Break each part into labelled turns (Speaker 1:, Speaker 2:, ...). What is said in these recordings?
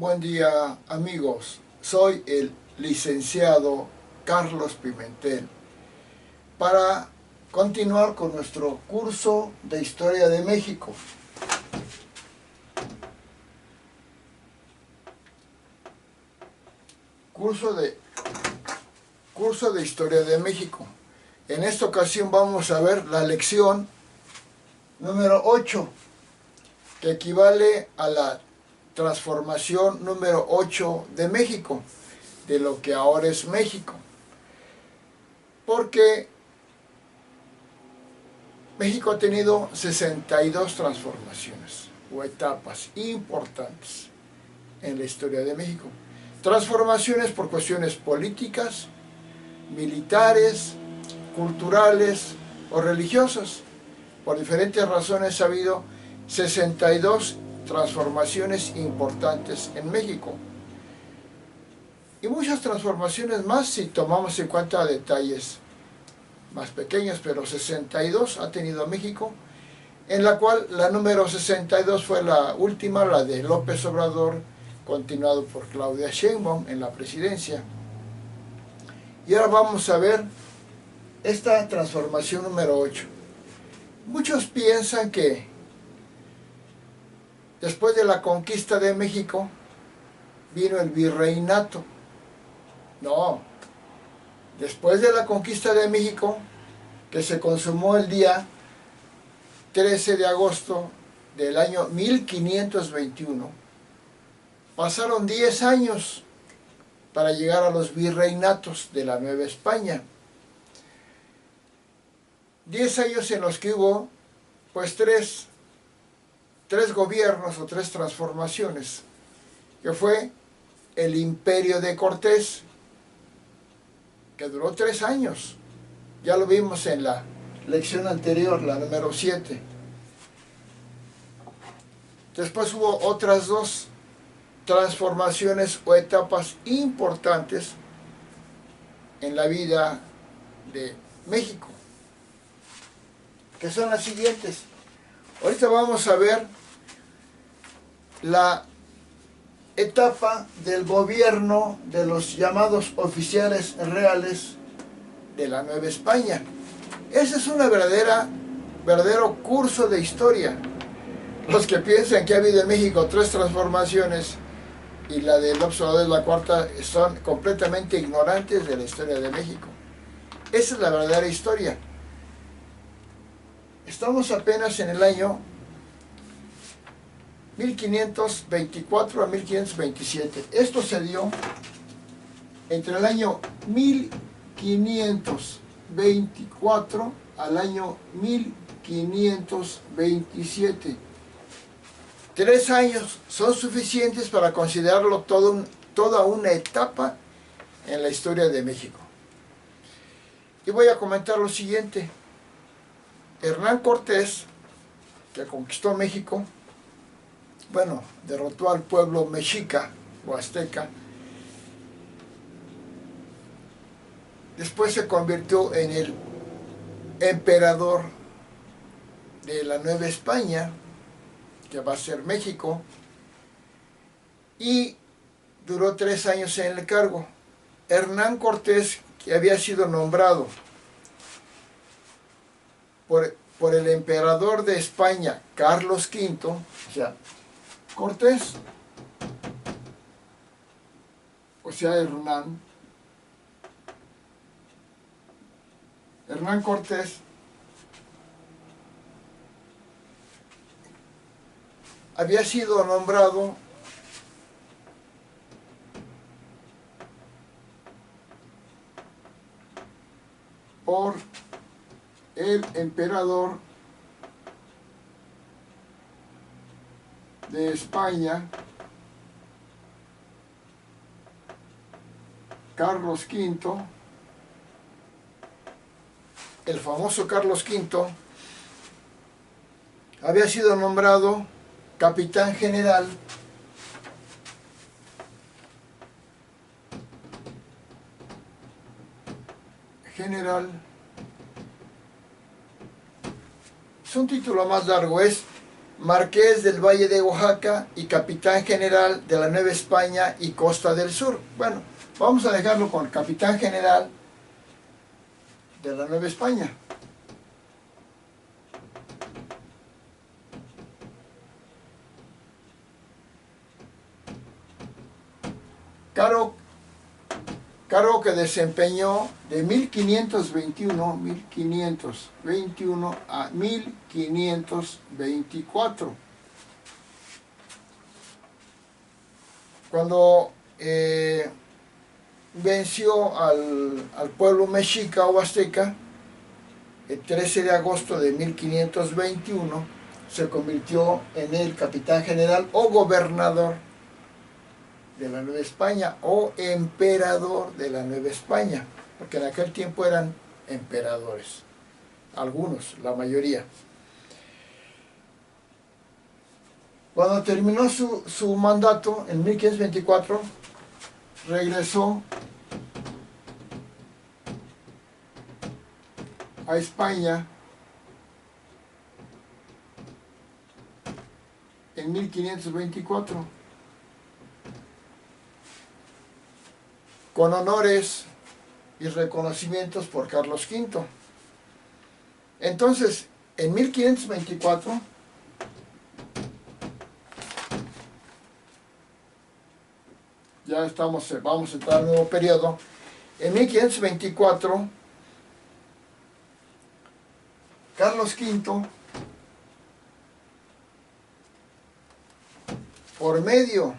Speaker 1: Buen día, amigos. Soy el licenciado Carlos Pimentel para continuar con nuestro curso de Historia de México. Curso de Historia de México. En esta ocasión vamos a ver la lección número 8, que equivale a la transformación número 8 de México, de lo que ahora es México. Porque México ha tenido 62 transformaciones o etapas importantes en la historia de México. Transformaciones por cuestiones políticas, militares, culturales o religiosas. Por diferentes razones ha habido 62 transformaciones importantes en México. Y muchas transformaciones más si tomamos en cuenta detalles más pequeños, pero 62 ha tenido México, en la cual la número 62 fue la última, la de López Obrador, continuado por Claudia Sheinbaum en la presidencia. Y ahora vamos a ver esta transformación número 8. Muchos piensan que después de la conquista de México vino el virreinato. No, después de la conquista de México, que se consumó el día 13 de agosto del año 1521, pasaron 10 años para llegar a los virreinatos de la Nueva España. 10 años en los que hubo pues tres gobiernos o tres transformaciones, que fue el Imperio de Cortés, que duró 3 años. Ya lo vimos en la lección anterior, la número 7. Después hubo otras 2 transformaciones o etapas importantes en la vida de México, que son las siguientes. Ahorita vamos a ver la etapa del gobierno de los llamados oficiales reales de la Nueva España. Ese es un verdadero curso de historia. Los que piensan que ha habido en México 3 transformaciones y la de López Obrador es la cuarta, son completamente ignorantes de la historia de México. Esa es la verdadera historia. Estamos apenas en el año 1524 a 1527. Esto se dio entre el año 1524 al año 1527. 3 años son suficientes para considerarlo toda una etapa en la historia de México. Y voy a comentar lo siguiente. Hernán Cortés, que conquistó México, bueno, derrotó al pueblo mexica o azteca. Después se convirtió en el emperador de la Nueva España, que va a ser México, y duró 3 años en el cargo. Hernán Cortés, que había sido nombrado por el emperador de España, Carlos V, o sea, Cortés, o sea, Hernán Cortés había sido nombrado por el emperador de España, Carlos V. El famoso Carlos V había sido nombrado capitán general es un título más largo, es marqués del Valle de Oaxaca y capitán general de la Nueva España y Costa del Sur. Bueno, vamos a dejarlo con capitán general de la Nueva España. Cargo que desempeñó de 1521 a 1524. Cuando venció al pueblo mexica o azteca, el 13 de agosto de 1521, se convirtió en el capitán general o gobernador de la Nueva España o emperador de la Nueva España, porque en aquel tiempo eran emperadores, algunos, la mayoría. Cuando terminó su mandato en 1524, regresó a España en 1524 con honores y reconocimientos por Carlos V. Entonces, en 1524, vamos a entrar al nuevo periodo. En 1524, Carlos V, por medio,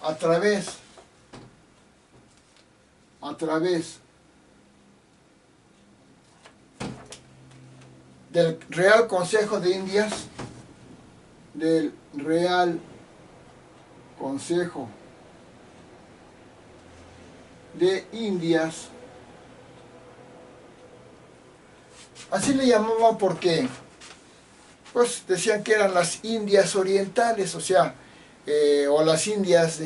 Speaker 1: a través del Real Consejo de Indias, así le llamaban porque pues decían que eran las Indias orientales, o sea, o las Indias,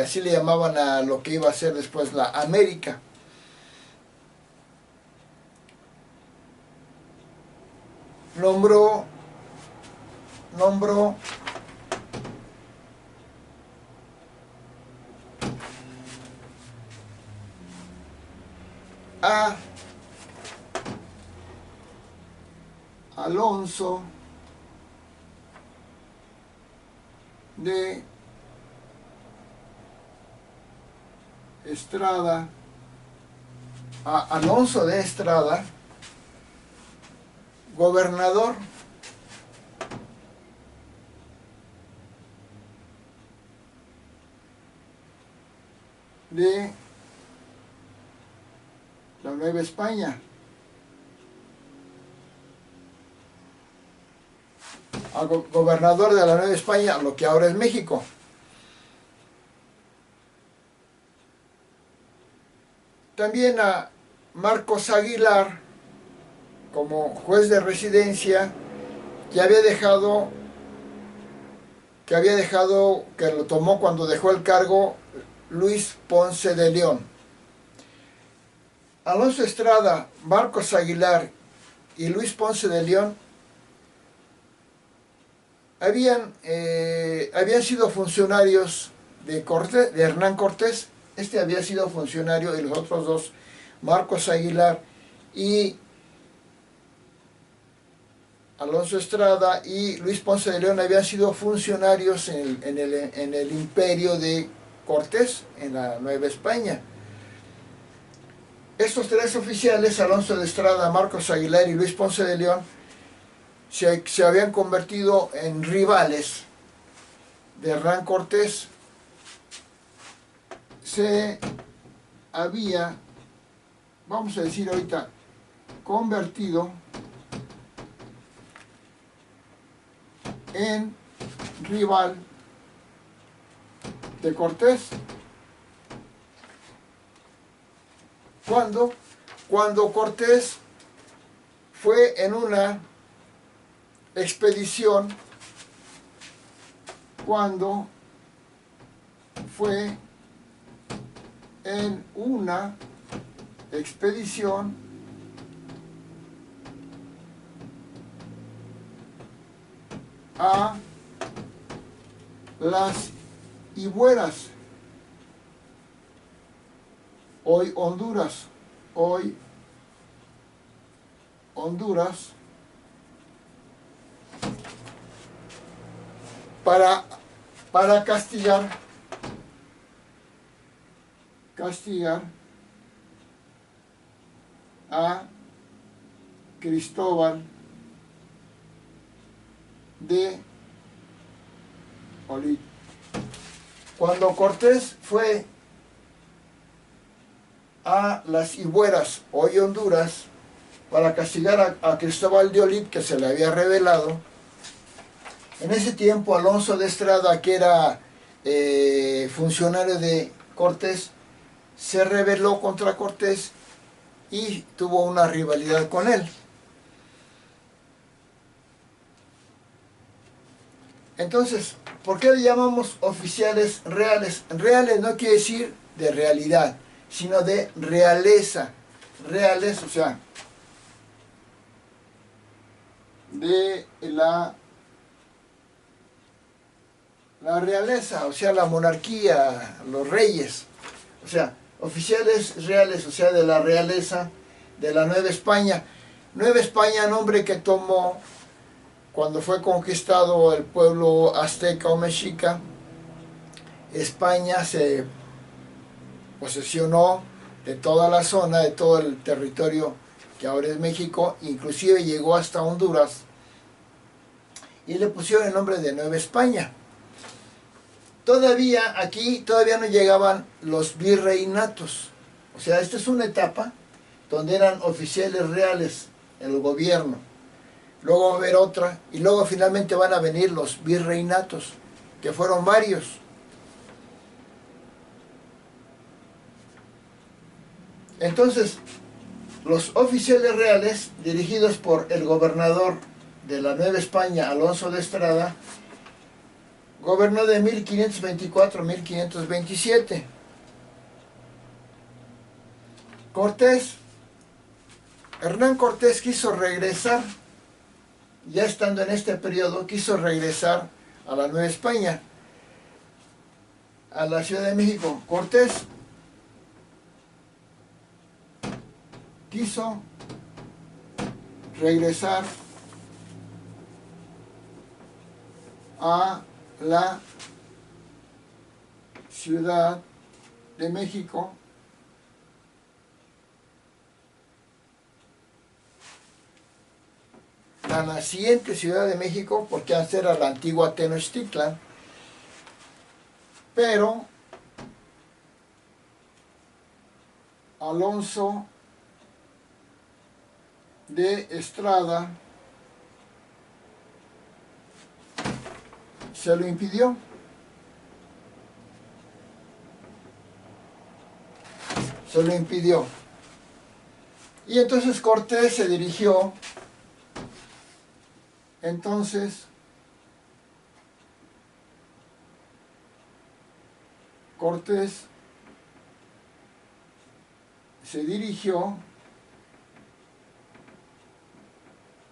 Speaker 1: así le llamaban a lo que iba a ser después la América. Nombró a Alonso de Estrada, gobernador de la Nueva España, gobernador de la Nueva España, lo que ahora es México. También a Marcos Aguilar, como juez de residencia, que lo tomó cuando dejó el cargo Luis Ponce de León. Alonso Estrada, Marcos Aguilar y Luis Ponce de León habían sido funcionarios de Hernán Cortés. Este había sido funcionario, y los otros dos, Marcos Aguilar y Alonso Estrada y Luis Ponce de León, habían sido funcionarios en el imperio de Cortés, en la Nueva España. Estos tres oficiales, Alonso de Estrada, Marcos Aguilar y Luis Ponce de León, se habían convertido en rivales de Hernán Cortés. Se había, vamos a decir ahorita, convertido en rival de Cortés. Cuando Cortés fue en una expedición, a las Ibueras, hoy Honduras, para castigar a Cristóbal de Olid. Cuando Cortés fue a las Ibueras, hoy Honduras, para castigar a Cristóbal de Olid, que se le había rebelado, en ese tiempo Alonso de Estrada, que era funcionario de Cortés, se rebeló contra Cortés y tuvo una rivalidad con él. Entonces, ¿por qué le llamamos oficiales reales? Reales no quiere decir de realidad, sino de realeza. Reales, o sea, de la realeza, o sea, la monarquía, los reyes. O sea, oficiales reales, o sea, de la realeza de la Nueva España. Nueva España, nombre que tomó cuando fue conquistado el pueblo azteca o mexica. España se posesionó de toda la zona, de todo el territorio que ahora es México, inclusive llegó hasta Honduras, y le pusieron el nombre de Nueva España. Todavía no llegaban los virreinatos, o sea, esta es una etapa donde eran oficiales reales en el gobierno. Luego va a haber otra, y luego finalmente van a venir los virreinatos, que fueron varios. Entonces, los oficiales reales, dirigidos por el gobernador de la Nueva España, Alonso de Estrada, gobernó de 1524 a 1527. Hernán Cortés quiso regresar, ya estando en este periodo, quiso regresar a la Nueva España, a la Ciudad de México. Cortés quiso regresar a la Ciudad de México, la naciente Ciudad de México, porque antes era la antigua Tenochtitlan, pero Alonso de Estrada se lo impidió. Y entonces Cortés se dirigió,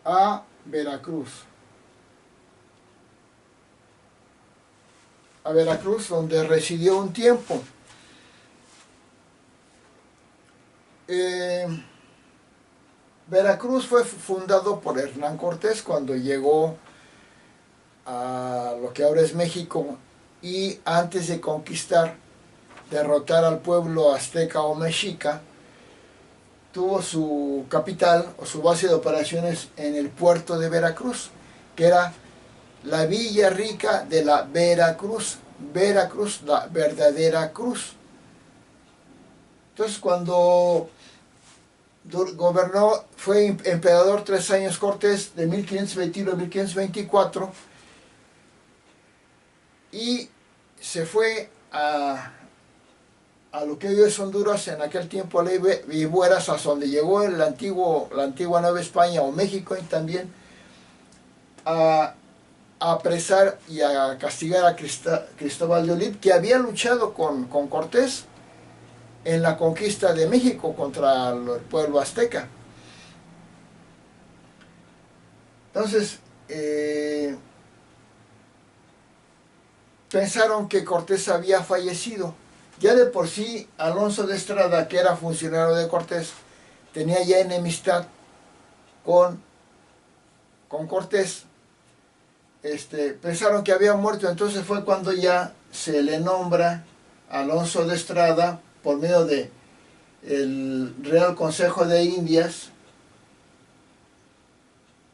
Speaker 1: a Veracruz. Donde residió un tiempo. Veracruz fue fundado por Hernán Cortés cuando llegó a lo que ahora es México, y antes de derrotar al pueblo azteca o mexica, tuvo su capital o su base de operaciones en el puerto de Veracruz, que era la Villa Rica de la Veracruz, la verdadera cruz. Entonces, cuando gobernó, fue emperador 3 años Cortés, de 1521 a 1524, y se fue a lo que hoy es Honduras, en aquel tiempo a Ibueras, a donde llegó la antigua Nueva España o México, y también a apresar y a castigar a Cristóbal de Olid, que había luchado con Cortés en la conquista de México contra el pueblo azteca. Entonces, pensaron que Cortés había fallecido. Ya de por sí, Alonso de Estrada, que era funcionario de Cortés, tenía ya enemistad con Cortés. Pensaron que había muerto, entonces fue cuando ya se le nombra Alonso de Estrada por medio de el Real Consejo de Indias,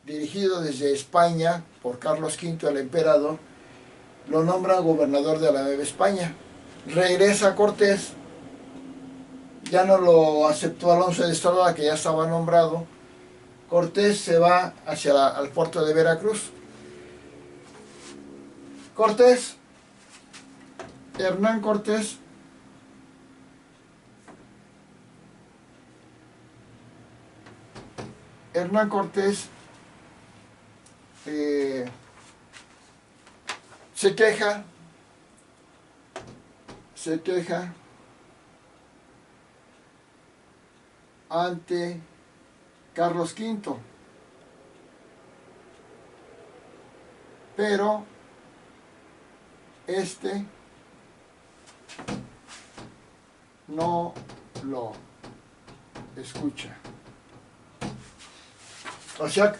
Speaker 1: dirigido desde España por Carlos V, el emperador. Lo nombran gobernador de la Nueva España. Regresa Cortés, ya no lo aceptó Alonso de Estrada, que ya estaba nombrado. Cortés se va hacia el puerto de Veracruz. Hernán Cortés, se queja ante Carlos V, pero no lo escucha. O sea,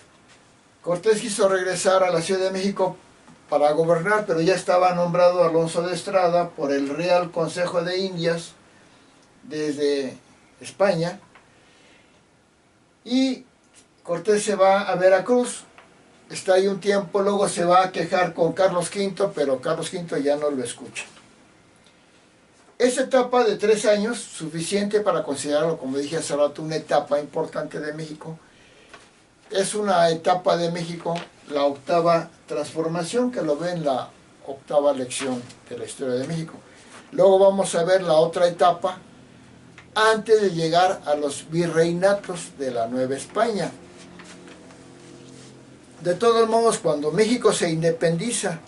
Speaker 1: Cortés quiso regresar a la Ciudad de México para gobernar, pero ya estaba nombrado Alonso de Estrada por el Real Consejo de Indias desde España, y Cortés se va a Veracruz, está ahí un tiempo, luego se va a quejar con Carlos V, pero Carlos V ya no lo escucha. Esa etapa de 3 años, suficiente para considerarlo, como dije hace rato, una etapa importante de México. Es una etapa de México, la octava transformación, que lo ve en la octava lección de la historia de México. Luego vamos a ver la otra etapa, antes de llegar a los virreinatos de la Nueva España. De todos modos, cuando México se independiza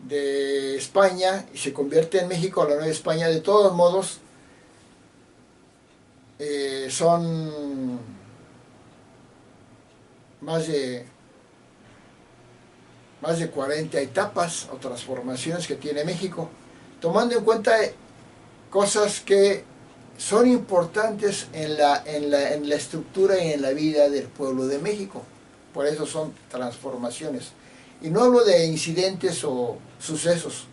Speaker 1: de España y se convierte en México, la Nueva España, de todos modos, son más de 40 etapas o transformaciones que tiene México, tomando en cuenta cosas que son importantes en la estructura y en la vida del pueblo de México. Por eso son transformaciones. Y no hablo de incidentes o sucesos,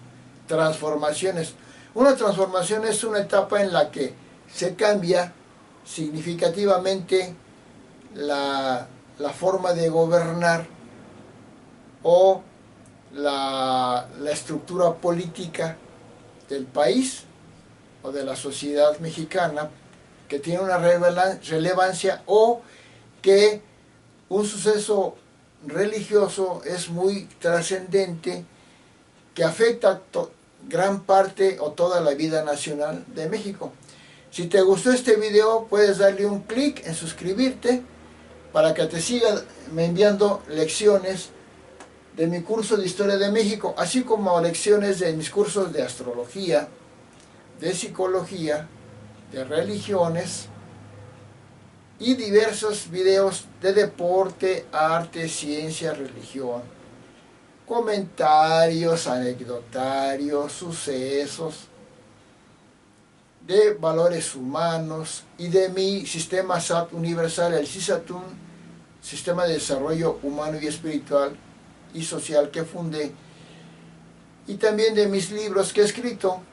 Speaker 1: transformaciones. Una transformación es una etapa en la que se cambia significativamente la forma de gobernar o la estructura política del país o de la sociedad mexicana, que tiene una relevancia, o que un suceso religioso es muy trascendente, que afecta gran parte o toda la vida nacional de México. Si te gustó este video, puedes darle un clic en suscribirte para que te siga enviando lecciones de mi curso de Historia de México, así como lecciones de mis cursos de astrología, de psicología, de religiones y diversos videos de deporte, arte, ciencia, religión, comentarios, anecdotarios, sucesos, de valores humanos y de mi sistema SAT universal, el CISATUN, Sistema de Desarrollo Humano y Espiritual y Social, que fundé, y también de mis libros que he escrito.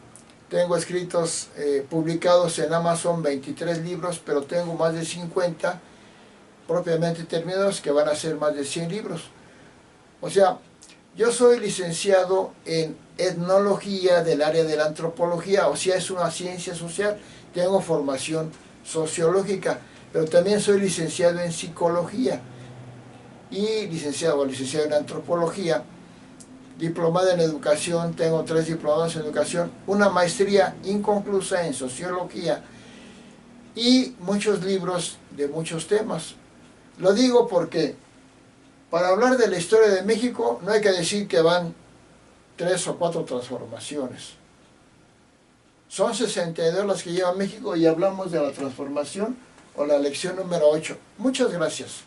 Speaker 1: Tengo escritos publicados en Amazon 23 libros, pero tengo más de 50 propiamente terminados, que van a ser más de 100 libros. O sea, yo soy licenciado en etnología del área de la antropología, o sea, es una ciencia social. Tengo formación sociológica, pero también soy licenciado en psicología y licenciado en antropología, diplomado en educación. Tengo 3 diplomados en educación, una maestría inconclusa en sociología y muchos libros de muchos temas. Lo digo porque para hablar de la historia de México no hay que decir que van 3 o 4 transformaciones. Son 62 las que lleva México, y hablamos de la transformación o la lección número 8. Muchas gracias.